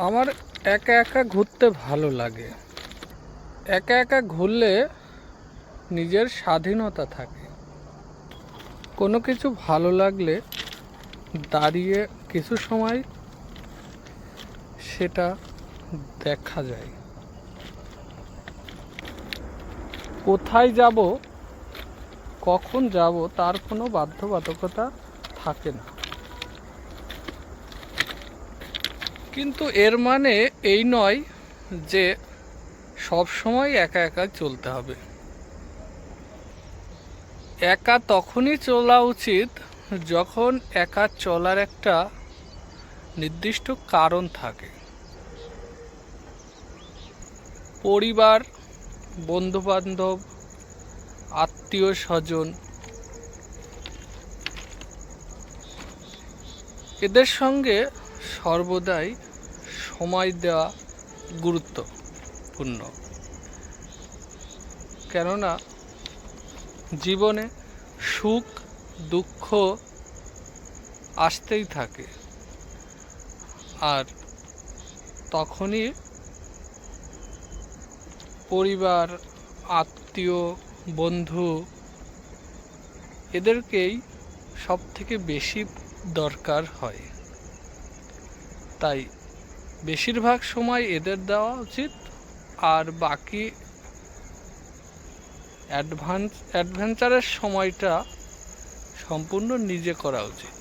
আমার একা একা ঘুরতে ভালো লাগে। একা একা ঘুরলে নিজের স্বাধীনতা থাকে। কোনো কিছু ভালো লাগলে দাঁড়িয়ে কিছু সময় সেটা দেখা যায়। কোথায় যাব, কখন যাব তার কোনো বাধ্যবাধকতা থাকে না। কিন্তু এর মানে এই নয় যে সব সময় একা একা চলতে হবে। একা তখনই চলা উচিত যখন একা চলার একটা নির্দিষ্ট কারণ থাকে। পরিবার, বন্ধুবান্ধব, আত্মীয় স্বজন এদের সঙ্গে সর্বদাই সময় দেওয়া গুরুত্বপূর্ণ। কেননা জীবনে সুখ দুঃখ আসতেই থাকে, আর তখনই পরিবার, আত্মীয়, বন্ধু এদেরকেই সব থেকে বেশি দরকার হয়। তাই বেশিরভাগ সময় এদের দেওয়া উচিত, আর বাকি অ্যাডভেঞ্চারের সময়টা সম্পূর্ণ নিজে করা উচিত।